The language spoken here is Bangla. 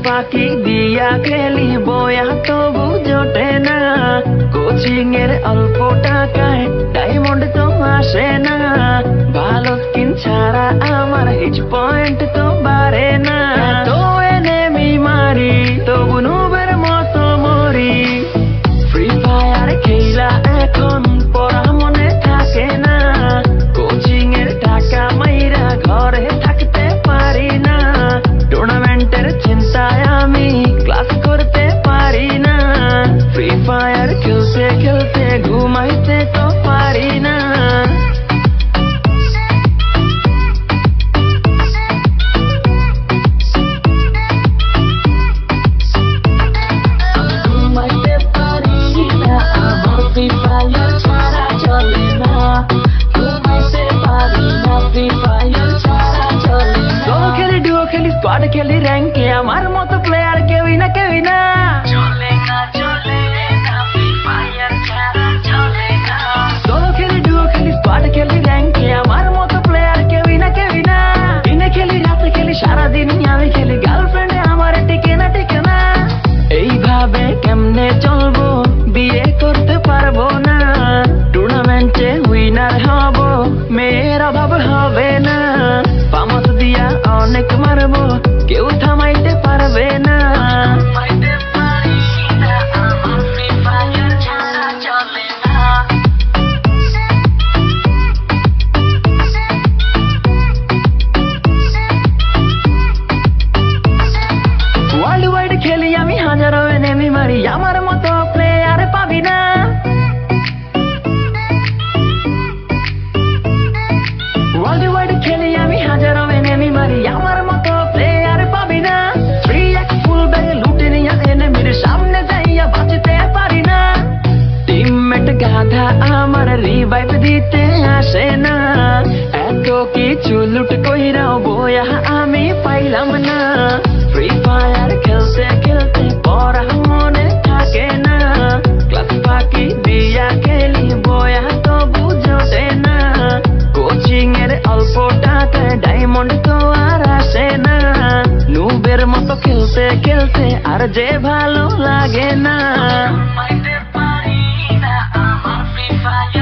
ফাঁকি দিয়া খেলি বয়া তবু জোটে না, কোচিং এর অল্প টাকায় ডায়মন্ড তো আসে না, ভালো স্কিন ছাড়া আমার হিচ পয়েন্ট তো বাড়ে না, তো এনেমি মারি তবু নুবের মতো মরি, ফ্রি ফায়ার খেলা এখন পড়া মনে থাকে না, কোচিং এর টাকা মাইরা ঘরে থাকতে পারি না, টুর্নামেন্টের চিন্তায় আমি ক্লাস করতে পারি না, ফ্রি ফায়ার খেলতে খেলতে ঘুমাইতে তো পারি না। ঘুমাইতে পারি না, আমার ফ্রি ফায়ার ছাড়া চলে না, ঘুমাইতে পারি না, ফ্রি ফায়ার ছাড়া চলে না। সোলো খেলি, ডুও খেলি, স্কোয়াড খেলি, র্যাঙ্কে আমার মতো প্লেয়ার কেউই না, কেউই না, চলে না, চলে না, ফ্রি ফায়ার ছাড়া চলে না। সোলো খেলি, ডুও খেলি, স্কোয়াড খেলি, র্যাঙ্কে আমার মতো প্লেয়ার কেউই না, কেউই না, দিনে খেলি, রাতে খেলি, সারাদিনই আমি খেলি, গার্লফ্রেন্ডে আমার টিকে না, টিকে না, এইভাবে কেমনে চলবো, বিয়ে করতে পারবো না, টুর্নামেন্টে উইনার হব, মেয়ের অভাব হবে না, পামস দিয়া অনেক মারবো, কেউ থামাইতে পারবে না। ঘুমাইতে পারি না, আমার ফ্রি ফায়ার ছাড়া চলে না। ওয়ার্ল্ড ওয়াইড খেলি আমি, হাজারো এনেমি মারি, আমার মতো প্লেয়ার পাবি না। ওয়ার্ল্ড ওয়াইড খেলি আমি, হাজারো এনেমি মারি, আমার মতো প্লেয়ার পাবি না। 3x ফুল ব্যাগে লুটে নিয়া এনেমির সামনে যাইয়া বাঁচতে পারি না। টিমমেট গাধা আমার রিভাইভ দিতে আসে না, এত কিছু লুট কইরাও বয়া আমি পাইলাম না। ফ্রি ফায়ার খেলতে খেলতে পড়া মনে থাকে না, ক্লাস ফাঁকি দিয়া খেলি বয়া তবু জোটে না, কোচিং এর অল্প টাকায় ডায়মন্ড তো আর আসে না, নুবের মতো খেলতে খেলতে আর যে ভালো লাগে না। ঘুমাইতে পারি না, আমার ফ্রি ফায়ার